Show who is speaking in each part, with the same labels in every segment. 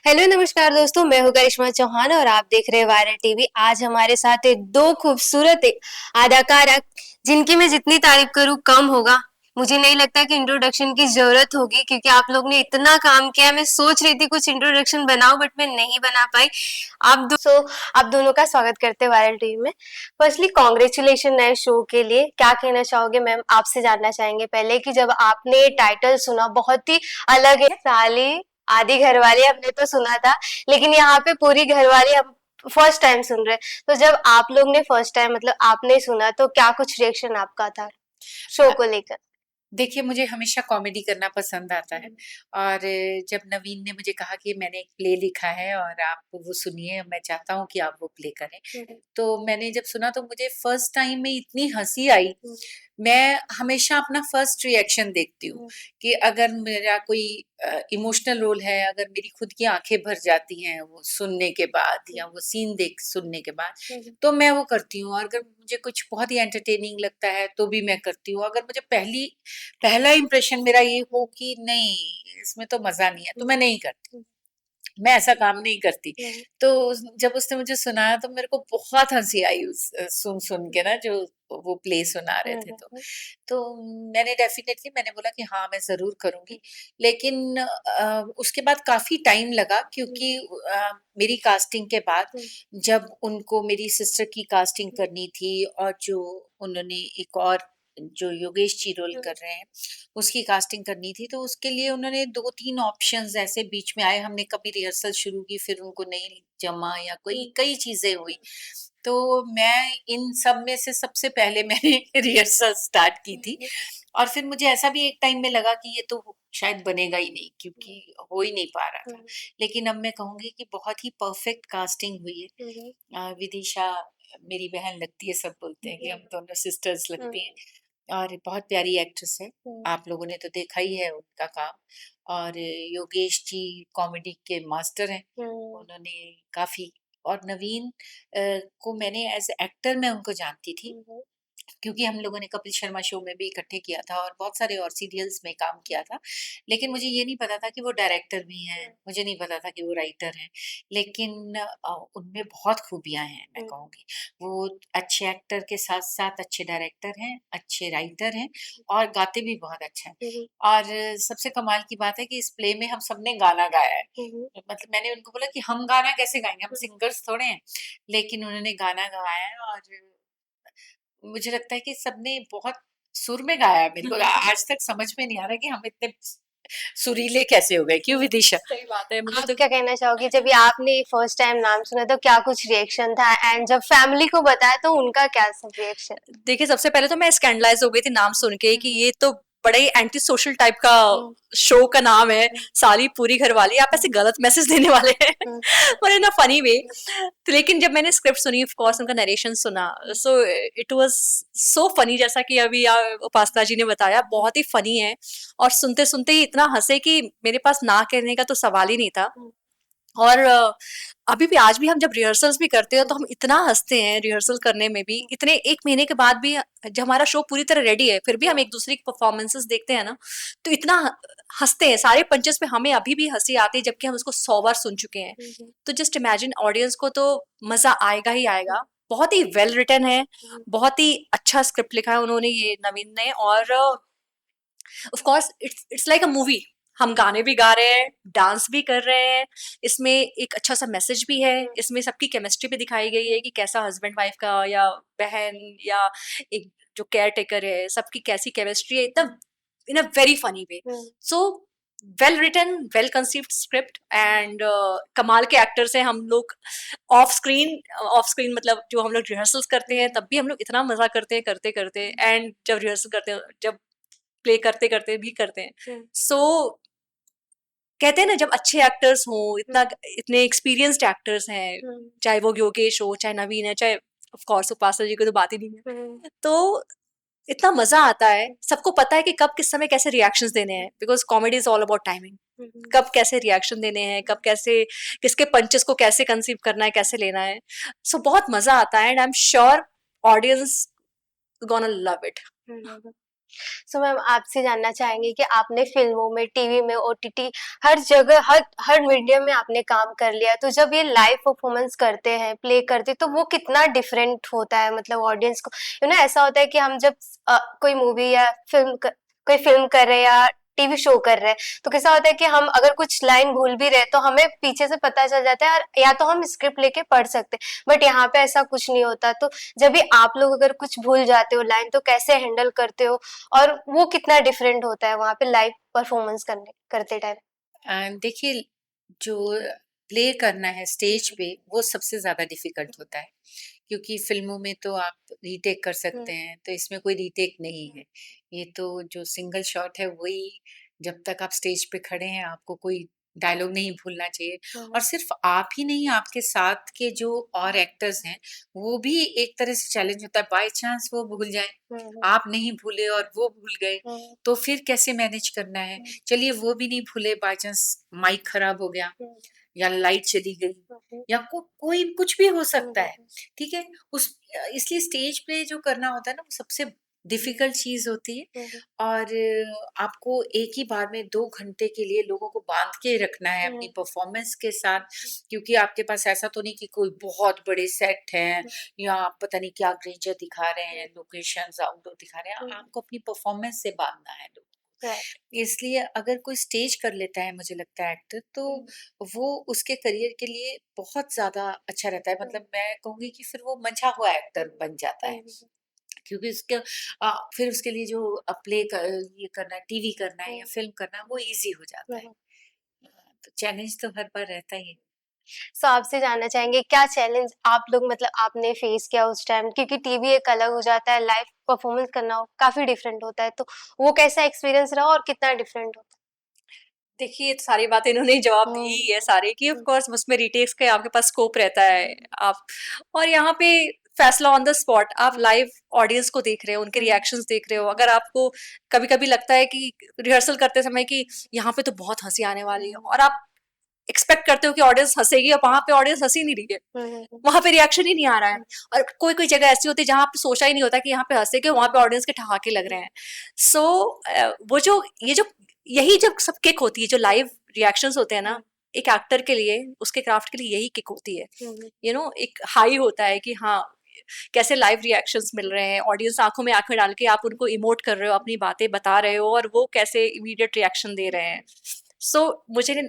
Speaker 1: Hello नमस्कार दोस्तों, मैं हूँ करिश्मा चौहान और आप देख रहे हैं वायरल टीवी। आज हमारे साथ है दो खूबसूरत अदाकारा जिनकी मैं जितनी तारीफ करूँ कम होगा। मुझे नहीं लगता कि इंट्रोडक्शन की जरूरत होगी क्योंकि आप लोग ने इतना काम किया। मैं सोच रही थी कुछ इंट्रोडक्शन बनाऊं बट मैं नहीं बना पाई। आप दोनों का स्वागत करते हैं वायरल टीवी में। फर्स्टली कॉन्ग्रेचुलेशन नए शो के लिए। क्या कहना चाहोगे मैम? आपसे जानना चाहेंगे पहले कि जब आपने टाइटल सुना, बहुत ही अलग है। साली आधी घरवाली हमने तो सुना था, लेकिन यहाँ पे पूरी घरवाली हम फर्स्ट टाइम सुन रहे हैं। तो जब आप लोग ने फर्स्ट टाइम मतलब आपने सुना तो क्या कुछ रिएक्शन आपका था शो को लेकर?
Speaker 2: देखिए, मुझे हमेशा कॉमेडी करना पसंद आता है। और जब नवीन ने मुझे कहा कि मैंने एक प्ले लिखा है और आप वो सुनिए, मैं चाहता हूँ कि आप वो प्ले करें। तो मैंने जब सुना तो मुझे फर्स्ट टाइम में इतनी हंसी आई। मैं हमेशा अपना फर्स्ट रिएक्शन देखती हूँ कि अगर मेरा कोई इमोशनल रोल है, अगर मेरी खुद की आंखें भर जाती हैं वो सुनने के बाद या वो सीन देख सुनने के बाद, तो मैं वो करती हूँ। और अगर मुझे कुछ बहुत ही एंटरटेनिंग लगता है तो भी मैं करती हूँ। अगर मुझे पहला इंप्रेशन मेरा ये हो कि नहीं, इसमें तो मजा नहीं है, तो मैं नहीं करती। मैं ऐसा काम नहीं करती। तो जब उसने मुझे सुनाया तो मेरे को बहुत हंसी आई उस सुन सुन के ना, जो वो प्ले सुना रहे थे। तो मैंने डेफिनेटली मैंने बोला कि हाँ, मैं जरूर करूंगी। लेकिन उसके बाद काफी टाइम लगा क्योंकि मेरी कास्टिंग के बाद जब उनको मेरी सिस्टर की कास्टिंग करनी थी और जो उन्होंने एक और जो योगेश जी रोल कर रहे हैं उसकी कास्टिंग करनी थी, तो उसके लिए उन्होंने 2-3 ऑप्शंस ऐसे बीच में आए। हमने कभी रिहर्सल शुरू की, फिर उनको नहीं जमा या कोई कई चीजें हुई। तो मैं इन सब में से सबसे पहले मैंने रिहर्सल स्टार्ट की थी। और फिर मुझे ऐसा भी एक टाइम में लगा कि ये तो शायद बनेगा ही नहीं क्योंकि हो ही नहीं पा रहा था। लेकिन अब मैं कहूंगी कि बहुत ही परफेक्ट कास्टिंग हुई है। विदिशा मेरी बहन लगती है, सब बोलते हैं कि हम दोनों सिस्टर्स लगती हैं। और बहुत प्यारी एक्ट्रेस है। आप लोगों ने तो देखा ही है उनका काम। और योगेश जी कॉमेडी के मास्टर हैं। उन्होंने काफी। और नवीन को मैंने एज एक्टर मैं उनको जानती थी क्योंकि हम लोगों ने कपिल शर्मा शो में भी इकट्ठे किया था और बहुत सारे और सीरियल्स में काम किया था। लेकिन मुझे ये नहीं पता था कि वो डायरेक्टर भी हैं, मुझे नहीं पता था कि वो राइटर हैं। लेकिन उनमें बहुत खूबियां हैं, मैं कहूँगी। वो अच्छे एक्टर के साथ साथ अच्छे डायरेक्टर हैं, अच्छे राइटर हैं और गाते भी बहुत अच्छा है। और सबसे कमाल की बात है कि इस प्ले में हम सबने गाना गाया है। मतलब मैंने उनको बोला कि हम गाना कैसे गाएंगे, हम सिंगर्स थोड़े हैं। लेकिन उन्होंने गाना गाया है और मुझे लगता है कि सबने बहुत सुर में गाया है। मेरे को आज तक समझ में नहीं आ रहा कि हम इतने सुरीले कैसे हो गए। क्यों विदिशा?
Speaker 1: सही बात है। मुझे आप तो क्या कहना चाहोगी जब ये आपने फर्स्ट टाइम नाम सुना तो क्या कुछ रिएक्शन था, एंड जब फैमिली को बताया तो उनका क्या सब रिएक्शन?
Speaker 3: देखिए, सबसे पहले तो मैं स्कैंडलाइज हो गई थी नाम सुन के कि ये तो बड़ा ही एंटी सोशल टाइप का शो का नाम है, साली पूरी घरवाली, आप ऐसे गलत मैसेज देने वाले हैं पर इन अ फनी वे। तो लेकिन जब मैंने स्क्रिप्ट सुनी, ऑफ कोर्स उनका नरेशन सुना, so it was so funny, जैसा कि अभी उपासना जी ने बताया, बहुत ही फनी है। और सुनते सुनते ही इतना हंसे कि मेरे पास ना कहने का तो सवाल ही नहीं था। और अभी भी, आज भी हम जब रिहर्सल्स भी करते हैं तो हम इतना हंसते हैं रिहर्सल करने में भी, इतने 1 महीने के बाद भी जब हमारा शो पूरी तरह रेडी है फिर भी हम एक दूसरे की परफॉर्मेंसेस देखते हैं ना, तो इतना हंसते हैं। सारे पंचेस में हमें अभी भी हंसी आती है जबकि हम उसको 100 बार सुन चुके हैं। तो जस्ट इमेजिन, ऑडियंस को तो मजा आएगा ही आएगा। बहुत ही वेल रिटन है, बहुत ही अच्छा स्क्रिप्ट लिखा है उन्होंने, ये नवीन ने। और of course it's like a movie. हम गाने भी गा रहे हैं, डांस भी कर रहे हैं, इसमें एक अच्छा सा मैसेज भी है, इसमें सबकी केमिस्ट्री भी दिखाई गई है कि कैसा हस्बैंड वाइफ का या बहन या एक जो केयर टेकर है, सबकी कैसी केमिस्ट्री है, एकदम in a very funny way. So well written, well conceived script and कमाल के एक्टर्स हैं हम लोग। ऑफ स्क्रीन मतलब जो हम लोग रिहर्सल्स करते हैं तब भी हम लोग इतना मजा करते हैं करते करते, एंड जब रिहर्सल करते हैं, जब प्ले करते करते भी करते हैं। सो कहते हैं ना, जब अच्छे एक्टर्स हों, इतने एक्सपीरियंस्ड एक्टर्स हैं, चाहे वो योगेश हो, चाहे नवीन है, चाहे ऑफ कोर्स उपासना जी की तो बात ही नहीं है, तो इतना मजा आता है। सबको पता है कि कब किस समय कैसे रिएक्शंस देने हैं, because comedy is all about timing. कब कैसे रिएक्शन देने हैं, कब कैसे किसके पंचेस को कैसे कंसीव करना है, कैसे लेना है। सो बहुत मजा आता है and I am sure audience gonna love it.
Speaker 1: So ma'am आपसे जानना चाहेंगे कि आपने फ़िल्मों में, टीवी में, ओटीटी हर जगह हर मीडियम में आपने काम कर लिया, तो जब ये लाइव परफ़ॉर्मेंस करते हैं, प्ले करते हैं, तो वो कितना डिफरेंट होता है मतलब ऑडियंस को? ऐसा होता है कि हम जब कोई मूवी या कोई फ़िल्म कर रहे हैं या टीवी शो कर रहे हैं, तो कैसा होता है कि हम अगर कुछ लाइन भूल भी रहे हैं, तो हमें पीछे से पता चल जाता है और या तो हम स्क्रिप्ट लेके पढ़ सकते हैं, बट यहाँ पे ऐसा कुछ नहीं होता। तो जब भी आप लोग अगर कुछ भूल जाते हो लाइन, तो कैसे हैंडल करते हो? और वो कितना डिफरेंट होता है वहाँ पे लाइव परफॉर्मेंस करने करते टाइम?
Speaker 2: देखिए, जो प्ले करना है स्टेज पे वो सबसे ज़्यादा डिफ़िकल्ट होता है, क्योंकि फ़िल्मों में तो आप रीटेक कर सकते हैं, तो इसमें कोई रीटेक नहीं है। ये तो जो सिंगल शॉट है वही, जब तक आप स्टेज पे खड़े हैं आपको कोई डायलॉग नहीं भूलना चाहिए। और सिर्फ़ आप ही नहीं, आपके साथ के जो और एक्टर्स हैं, वो भी एक तरह से चैलेंज होता है, बाय चांस वो भूल जाएँ, आप नहीं भूले और वो भूल गए, तो फिर कैसे मैनेज करना है? चलिए वो भी नहीं भूले, बाय चांस माइक खराब हो गया या लाइट चली गई या कोई कुछ भी हो सकता है, ठीक है? इसलिए स्टेज पे जो करना होता है ना, वो सबसे डिफ़िकल्ट चीज़ होती है। और आपको एक ही बार में 2 घंटे के लिए लोगों को बाँध के रखना है अपनी परफ़ॉर्मेंस के साथ, क्योंकि आपके पास ऐसा तो नहीं कि कोई बहुत बड़े सेट हैं या आप पता नहीं क्या ग्रेजर दिखा रहे हैं, लोकेशंस आउटडोर दिखा रहे हैं, आपको अपनी परफ़ॉर्मेंस से बाँधना है लोगों को। इसलिए अगर कोई स्टेज कर लेता है, मुझे लगता है एक्टर, तो वो उसके करियर के लिए बहुत ज़्यादा अच्छा रहता है। मतलब मैं कहूँगी कि फिर वो मंझा हुआ एक्टर बन जाता है, क्योंकि फिर उसके लिए जो ये करना है, टीवी करना है या फ़िल्म करना है, वो ईज़ी हो जाता है। तो चैलेंज तो हर बार रहता ही है।
Speaker 1: सो आपसे जानना चाहेंगे क्या चैलेंज आप लोग मतलब आपने फेस किया उस टाइम, क्योंकि टीवी एक अलग हो जाता है, लाइव परफॉर्मेंस करना काफी डिफरेंट होता है, तो वो कैसा एक्सपीरियंस रहा और कितना डिफरेंट होता
Speaker 3: देखिए, तो सारी बातें इन्होंने ही जवाब दी
Speaker 1: है?
Speaker 3: ही है सारे कि ऑफ कोर्स उसमें रीटेक्स का आपके पास स्कोप रहता है। आप और यहाँ पे फैसला ऑन द स्पॉट, आप लाइव ऑडियंस को देख रहे हो, उनके रिएक्शंस देख रहे हो। अगर आपको कभी-कभी लगता है कि रिहर्सल करते समय कि यहाँ पे तो बहुत हँसी आने वाली है और आप एक्सपेक्ट करते हो कि ऑडियंस हँसेगी और वहाँ पे ऑडियंस हँस ही नहीं रही है। वहाँ पे रिएक्शन ही नहीं आ रहा है। और कोई-कोई जगह ऐसी होती है जहाँ पे सोचा ही नहीं होता कि यहाँ पे हँसेंगे, वहाँ पे ऑडियंस के ठहाके लग रहे हैं। सो वो जो ये जो यही जब सब किक होती है, जो लाइव रिएक्शंस होते हैं ना, एक एक्टर के लिए, उसके क्राफ्ट के लिए यही किक होती है। एक हाई होता है कि हाँ, कैसे लाइव रिएक्शंस मिल रहे हैं, ऑडियंस आँखों में आँखें डाल के आप उनको इमोट कर रहे हो, अपनी बातें बता रहे हो और वो कैसे इमीडिएट रिएक्शन दे रहे हैं। सो मुझे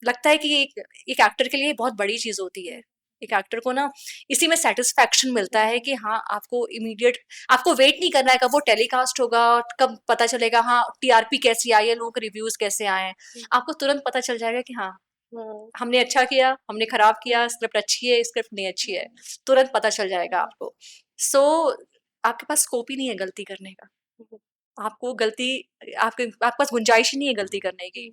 Speaker 3: लगता है कि एक एक्टर के लिए बहुत बड़ी चीज़ होती है। एक एक्टर को ना इसी में सैटिस्फैक्शन मिलता है कि हाँ, आपको वेट नहीं करना है कब वो टेलीकास्ट होगा, कब पता चलेगा हाँ, टीआरपी कैसी आई है, लोगों के रिव्यूज़ कैसे आए हैं। आपको तुरंत पता चल जाएगा कि हाँ, हमने अच्छा किया, हमने खराब किया, स्क्रिप्ट अच्छी है, स्क्रिप्ट नहीं अच्छी है। तुरंत पता चल जाएगा आपको। सो आपके पास स्कोप ही नहीं है गलती करने का। आपको गलती आपके पास गुंजाइश ही नहीं है गलती करने की।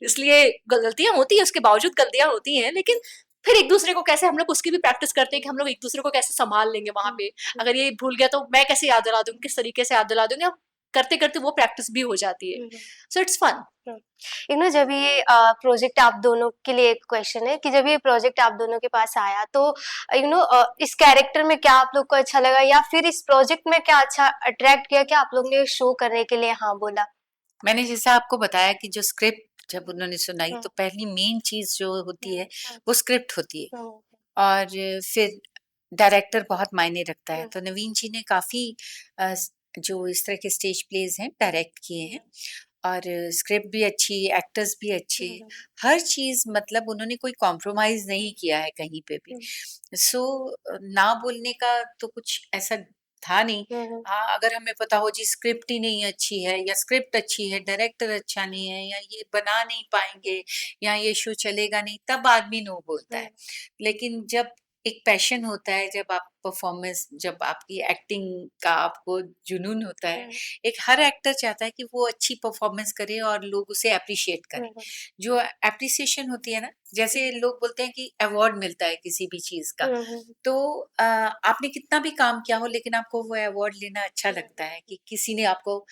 Speaker 3: इसलिए गलतियाँ होती हैं, उसके बावजूद गलतियाँ होती हैं, लेकिन फिर एक-दूसरे को कैसे हम लोग उसकी भी प्रैक्टिस करते हैं कि हम लोग एक-दूसरे को कैसे सँभाल लेंगे वहाँ पे। अगर ये भूल गया तो मैं कैसे याद दिला दूँगी, किस तरीके से याद दिला दूँगी, अब करते-करते वो प्रैक्टिस भी हो जाती है। So it's fun.
Speaker 1: जब ये प्रोजेक्ट आप दोनों के लिए एक क्वेश्चन है कि जब ये प्रोजेक्ट आप दोनों के पास आया, तो इस कैरेक्टर में क्या आप लोग को अच्छा लगा या फिर इस प्रोजेक्ट में क्या अच्छा अट्रैक्ट किया कि आप लोग ने शो करने के लिए हाँ बोला?
Speaker 2: मैंने जैसा आपको बताया कि जो स्क्रिप्ट जब उन्होंने सुनाई, तो पहली मेन चीज़ जो होती है, वो स्क्रिप्ट होती है। और फिर डायरेक्टर बहुत मायने रखता है। तो नवीन जी ने काफ़ी जो इस तरह के स्टेज प्लेज़ हैं, डायरेक्ट किए हैं और स्क्रिप्ट भी अच्छी, एक्टर्स भी अच्छे, हर चीज़, मतलब उन्होंने कोई कॉम्प्रोमाइज़ नहीं किया है कहीं पे भी। सो ना बोलने का तो कुछ ऐसा था नहीं। हाँ, अगर हमें पता हो जी स्क्रिप्ट ही नहीं अच्छी है या स्क्रिप्ट अच्छी है, डायरेक्टर अच्छा नहीं है या ये बना नहीं पाएँगे या ये शो चलेगा नहीं, तब आदमी नो बोलता है। लेकिन जब एक पैशन होता है, जब आपकी एक्टिंग का आपको जुनून होता है, एक हर एक्टर चाहता है कि वो अच्छी परफॉर्मेंस करे और लोग उसे एप्रिशिएट करें। जो एप्रिसिएशन होती है ना, जैसे लोग बोलते हैं कि अवार्ड मिलता है किसी भी चीज़ का, तो आपने कितना भी काम किया हो लेकिन आपको वो अवार्ड लेना अच्छा लगता है कि किसी ने आपको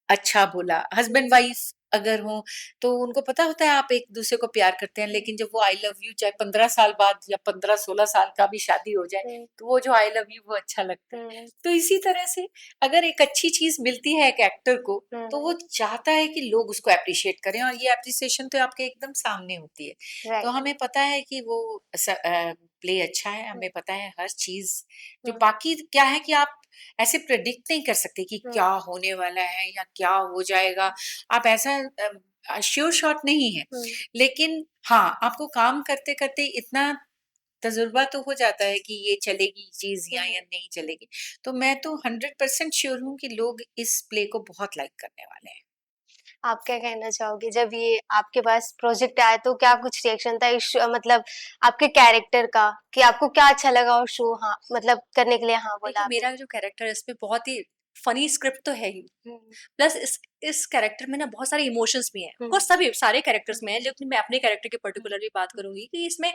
Speaker 2: अच्छा बोला। हस्बैंड वाइफ अगर हो तो उनको पता होता है आप एक दूसरे को प्यार करते हैं, लेकिन जब वो आई लव यू चाहे 15 साल बाद या 15-16 साल का भी शादी हो जाए, तो वो जो आई लव यू वो अच्छा लगता है। तो इसी तरह से अगर एक अच्छी चीज मिलती है एक एक्टर को, तो वो चाहता है कि लोग उसको अप्रिशिएट करें, और ये अप्रिसिएशन तो आपके एकदम सामने होती है। तो
Speaker 1: राइट।
Speaker 2: हमें पता है कि वो प्ले अच्छा है, हमें पता है हर चीज। जो बाकी क्या है कि आप ऐसे प्रेडिक्ट नहीं कर सकते कि क्या होने वाला है या क्या हो जाएगा। आप ऐसा श्योर शॉट नहीं है, लेकिन हाँ, आपको काम करते करते इतना तजुर्बा तो हो जाता है कि ये चलेगी चीज या नहीं चलेगी। तो मैं तो 100% श्योर हूँ कि लोग इस प्ले को बहुत लाइक करने वाले हैं।
Speaker 1: आप क्या कहना चाहोगे जब ये आपके पास प्रोजेक्ट आया तो क्या कुछ रिएक्शन था इस मतलब आपके कैरेक्टर का कि आपको क्या अच्छा लगा और शो हाँ मतलब करने के लिए हाँ बोला
Speaker 3: देखिए
Speaker 1: आपने?
Speaker 3: मेरा जो कैरेक्टर है इसमें बहुत ही फनी स्क्रिप्ट तो है ही,
Speaker 1: हम्म,
Speaker 3: प्लस इस कैरेक्टर में ना बहुत सारे इमोशंस भी हैं।
Speaker 1: हम्म,
Speaker 3: कोर्स सभी सारे कैरेक्टर्स में है, लेकिन मैं अपने कैरेक्टर की पर्टिकुलरली बात करूंगी कि इसमें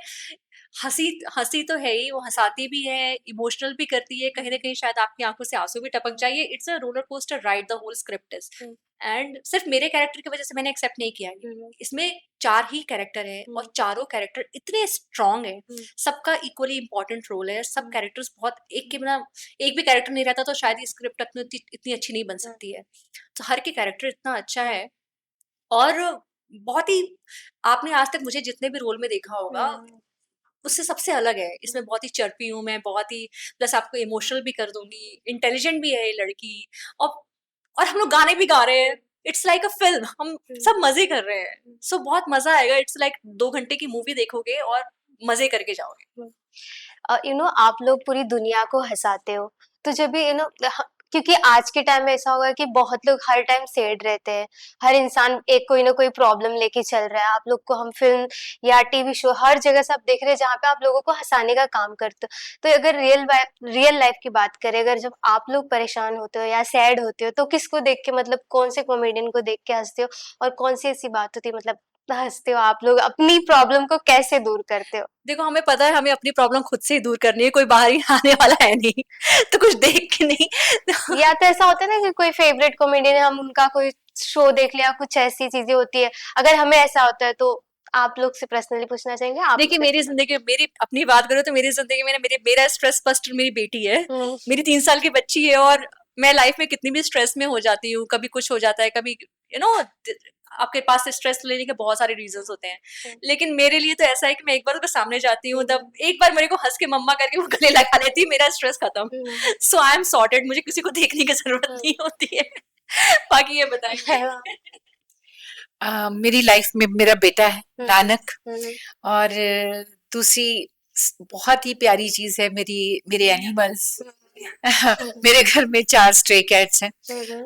Speaker 3: हंसी हंसी तो है ही, वो हंसाती भी है, इमोशनल भी करती है, कहीं ना कहीं शायद आपकी आंखों से आंसू भी टपक जाइए। It's a roller coaster ride, the whole script is.
Speaker 1: Hmm,
Speaker 3: and सिर्फ मेरे कैरेक्टर की वजह से मैंने एक्सेप्ट नहीं किया ये।
Speaker 1: हम्म,
Speaker 3: इसमें 4 ही कैरेक्टर है और चारों कैरेक्टर इतने स्ट्रांग है,
Speaker 1: हम्म,
Speaker 3: सबका इक्वली इंपॉर्टेंट रोल है, सब
Speaker 1: हम्म,
Speaker 3: कैरेक्टर्स बहुत एक के बिना एक भी कैरेक्टर नहीं रहता तो शायद ये स्क्रिप्ट इतनी अच्छी नहीं बन
Speaker 1: हम्म,
Speaker 3: सकती है। तो हर के कैरेक्टर इतना अच्छा है, और बहुत ही, आपने आज तक मुझे जितने भी रोल में देखा होगा
Speaker 1: हम्म,
Speaker 3: उससे सबसे अलग है। इसमें बहुत ही चर्पी हूँ मैं, बहुत ही, प्लस आपको इमोशनल भी कर दूंगी, इंटेलिजेंट भी है ये लड़की, और और हम लोग गाने भी गा रहे हैं। इट्स लाइक अ फिल्म, हम सब मजे कर रहे हैं। सो बहुत मजा आएगा। इट्स लाइक 2 घंटे की मूवी देखोगे और मजे करके जाओगे।
Speaker 1: आप लोग पूरी दुनिया को हंसाते हो तो जब भी क्योंकि आज के टाइम में ऐसा होगा कि बहुत लोग हर टाइम सैड रहते हैं, हर इंसान एक कोई ना कोई प्रॉब्लम लेके चल रहा है। आप लोग को हम फिल्म या टीवी शो हर जगह से आप देख रहे हैं जहाँ पे आप लोगों को हंसाने का काम करते हो। तो अगर रियल लाइफ की बात करें, अगर जब आप लोग परेशान होते हो या सैड होते हो तो किसको देख के मतलब कौन से कॉमेडियन को देख के हंसते हो, और कौन सी ऐसी बात होती है मतलब हंसते हो आप लोग, अपनी प्रॉब्लम को कैसे दूर करते हो?
Speaker 3: देखो हमें पता है हमें अपनी प्रॉब्लम खुद से ही दूर करनी है, कोई बाहर ही आने वाला है नहीं तो कुछ देख के नहीं
Speaker 1: या तो ऐसा होता है ना कि कोई फेवरेट कॉमेडियन है, हम उनका कोई शो देख लिया, कुछ ऐसी चीजें होती है। अगर हमें ऐसा होता है तो आप लोग से पर्सनली पूछना चाहेंगे आप
Speaker 3: देखिए मेरी जिंदगी, मेरी अपनी बात करूँ तो मेरी जिंदगी में ना मेरा स्ट्रेस बस्टर मेरी बेटी है।
Speaker 1: हम्म,
Speaker 3: मेरी 3 साल की बच्ची है, और मैं लाइफ में कितनी भी स्ट्रेस में हो जाती हूँ, कभी कुछ हो जाता है, कभी यू नो आपके पास स्ट्रेस लेने के बहुत सारे रीजंस होते हैं। लेकिन मेरे लिए तो ऐसा है कि मैं एक बार उसके सामने जाती हूँ, तब एक बार मेरे को हंस के मम्मा करके वो गले लगा लेती है, मेरा स्ट्रेस खत्म।
Speaker 1: हम्म,
Speaker 3: सो आई एम सॉर्टेड, मुझे किसी को देखने की जरूरत
Speaker 1: हम्म,
Speaker 3: नहीं होती है। बाकी ये बताएंगे।
Speaker 2: मेरी लाइफ में मेरा बेटा है नानक,
Speaker 1: हम्म,
Speaker 2: और दूसरी बहुत ही प्यारी चीज है मेरी मेरे एनिमल्स। मेरे घर में 4 स्ट्रे कैट्स हैं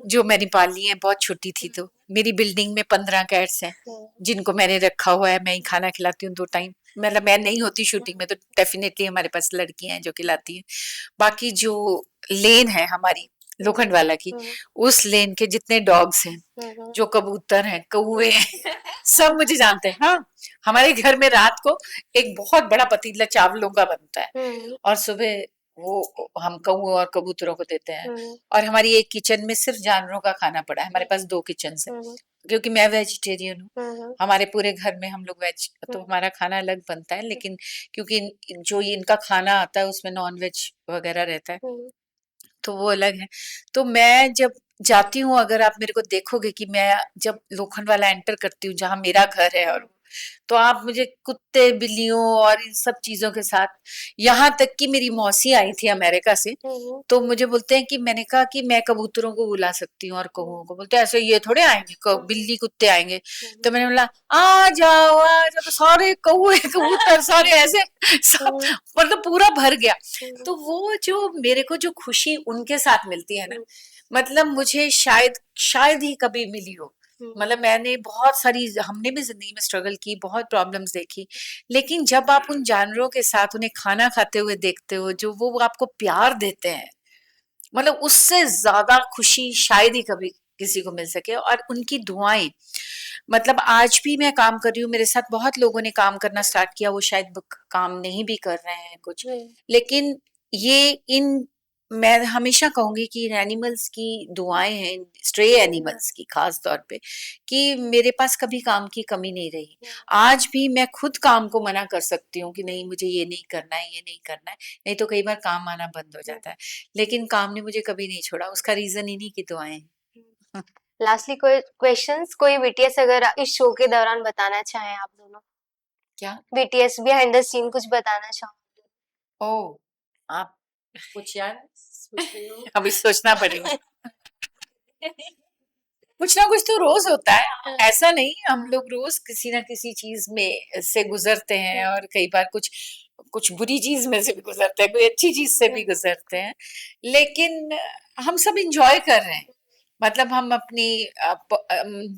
Speaker 2: जो मैंने पाली हैं बहुत छोटी थी। तो मेरी बिल्डिंग में 15 कैट्स हैं जिनको मैंने रखा हुआ है। मैं ही खाना खिलाती हूँ 2 टाइम, मतलब मैं नहीं होती शूटिंग में तो डेफिनेटली हमारे पास लड़कियां हैं जो खिलाती हैं। बाकी जो लेन है हमारी लोखंडवाला की, उस लेन के जितने डॉग्स हैं, जो कबूतर हैं, कौवे हैं, सब मुझे जानते हैं। हाँ, हमारे घर में रात को एक बहुत बड़ा पतीला चावलों का बनता है और सुबह वो हम कौओं और कबूतरों को देते हैं। और हमारी एक किचन में सिर्फ जानवरों का खाना पड़ा है, हमारे पास 2 किचन है क्योंकि मैं वेजिटेरियन हूँ। हमारे पूरे घर में हम लोग वेज, तो हमारा खाना अलग बनता है। लेकिन क्योंकि जो इनका खाना आता है उसमें नॉन वेज वगैरह रहता है तो वो अलग है। तो मैं जब जाती हूँ, अगर आप मेरे को देखोगे कि मैं जब लोखंडवाला एंटर करती हूँ जहाँ मेरा घर है, और तो आप मुझे कुत्ते बिल्लियों और इन सब चीजों के साथ, यहाँ तक कि मेरी मौसी आई थी अमेरिका से तो मुझे बोलते हैं कि मैंने कहा कि मैं कबूतरों को बुला सकती हूँ और कौओं को, बोलते ऐसे ये थोड़े आएंगे, बिल्ली कुत्ते आएंगे। तो मैंने बोला आ जाओ, तो सारे कौए कबूतर सारे ऐसे सब मतलब पूरा भर गया। तो वो जो मेरे को जो खुशी उनके साथ मिलती है ना, मतलब मुझे शायद ही कभी मिली हो। मतलब मैंने बहुत सारी, हमने भी जिंदगी में स्ट्रगल की, बहुत प्रॉब्लम्स देखी, लेकिन जब आप उन जानवरों के साथ उन्हें खाना खाते हुए देखते हो, जो वो आपको प्यार देते हैं, मतलब उससे ज्यादा खुशी शायद ही कभी किसी को मिल सके। और उनकी दुआएं, मतलब आज भी मैं काम कर रही हूँ, मेरे साथ बहुत लोगों ने काम करना स्टार्ट किया, वो शायद काम नहीं भी कर रहे हैं कुछ, लेकिन ये इन मैं हमेशा कहूंगी कि एनिमल्स की दुआएं हैं, स्ट्रे एनिमल्स की खास तौर पे, कि मेरे पास कभी काम की कमी नहीं रही। आज भी मैं खुद काम को मना कर सकती हूँ कि नहीं मुझे ये नहीं करना है, ये नहीं करना है, नहीं तो कई बार काम आना बंद हो जाता है, लेकिन काम ने मुझे कभी नहीं छोड़ा। उसका रीजन इन्हीं की दुआएं हैं।
Speaker 1: लास्टली कोई क्वेश्चंस, कोई बीटीएस अगर इस शो के दौरान बताना चाहें आप दोनों,
Speaker 2: क्या?
Speaker 1: बीटीएस बिहाइंड द सीन कुछ बताना चाहो?
Speaker 2: ओ, आप कुछ याद सोच रही हो? अभी सोचना पड़ेगा। कुछ ना कुछ तो रोज होता है, ऐसा नहीं, हम लोग रोज किसी ना किसी चीज में से गुजरते हैं, और कई बार कुछ कुछ बुरी चीज में से भी गुजरते हैं, कोई अच्छी चीज से भी गुजरते हैं, लेकिन हम सब इंजॉय कर रहे हैं। मतलब हम अपनी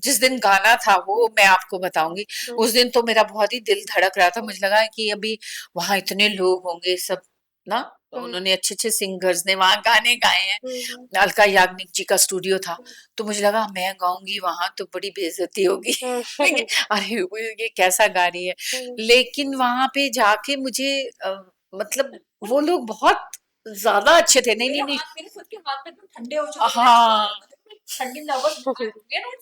Speaker 2: जिस दिन गाना था वो मैं आपको बताऊंगी, उस दिन तो मेरा बहुत ही दिल धड़क रहा था, मुझे लगा कि अभी वहां इतने लोग होंगे सब ना, उन्होंने अच्छे अच्छे सिंगर्स ने वहां गाने गाए हैं, अलका याग्निक जी का स्टूडियो था, तो मुझे लगा मैं गाऊंगी वहां तो बड़ी बेइज्जती होगी। अरे ये कैसा गा रही है, लेकिन वहां पे जाके मुझे मतलब वो लोग बहुत ज्यादा अच्छे थे। नहीं नहीं नहीं,
Speaker 3: मेरे खुद के हाथ में तो ठंडे हो चुके
Speaker 2: हाँ,
Speaker 3: ठंडी लवर्स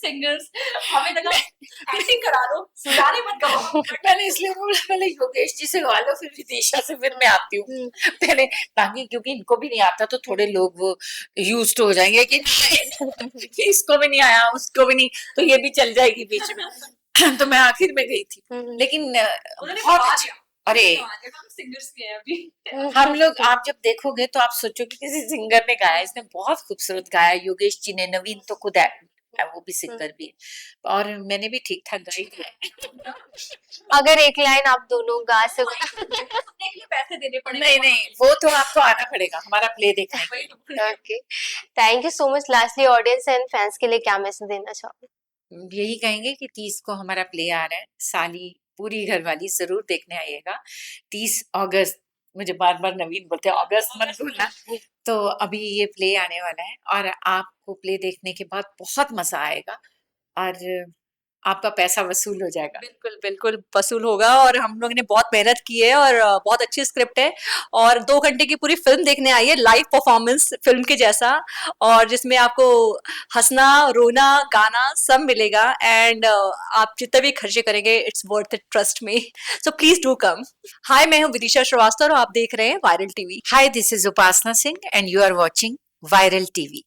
Speaker 3: सिंगर्स हमें लगा एक्टिंग करा दो, सुनाने मत कहो।
Speaker 2: मैंने इसलिए बोला पहले योगेश जी से गा लो, फिर विदिशा से, फिर मैं आती हूँ पहले, ताकि क्योंकि इनको भी नहीं आता तो थोड़े लोग वो यूज्ड हो जाएंगे कि इसको भी नहीं आया उसको भी नहीं, तो ये भी चल जाएगी बीच में। तो मैं आखिर में गई थी, लेकिन बहुत अच्छा। अरे
Speaker 3: सिंगर्स के हैं अभी
Speaker 2: हम लोग, आप जब देखोगे तो आप सोचोगे किसी सिंगर ने गाया, इसने बहुत खूबसूरत गाया, योगेश जी ने, नवीन तो खुद है वो भी सिंगर भी है, और मैंने भी ठीक ठाक गाई है।
Speaker 1: अगर एक लाइन आप दोनों गा सको।
Speaker 3: के लिए पैसे देने पड़ेंगे।
Speaker 2: नहीं नहीं, वो तो आपको आना पड़ेगा हमारा प्ले देखने के लिए।
Speaker 1: Okay, thank you so much. Lastly audience and fans के लिए क्या मैसेज देना चाहोगे?
Speaker 2: यही कहेंगे कि 30 को हमारा प्ले आ रहा है, साली पूरी घरवाली जरूर देखने आइएगा। 30 अगस्त, मुझे बार बार नवीन बोलते हैं अगस्त मत भूलना, तो अभी ये प्ले आने वाला है, और आपको प्ले देखने के बाद बहुत मजा आएगा, और आपका पैसा वसूल हो जाएगा।
Speaker 3: बिल्कुल बिल्कुल वसूल होगा, और हम लोग ने बहुत मेहनत की है, और बहुत अच्छी स्क्रिप्ट है, और 2 घंटे की पूरी फिल्म देखने आई है, लाइव परफॉर्मेंस फिल्म के जैसा, और जिसमें आपको हंसना, रोना, गाना सब मिलेगा, एंड आप जितने भी खर्चे करेंगे it's worth it, trust me. So please do come. Hi, मैं हूँ विदिशा श्रीवास्तव और आप देख रहे हैं Viral TV.
Speaker 2: Hi, this is Upasana Singh and you are watching Viral TV.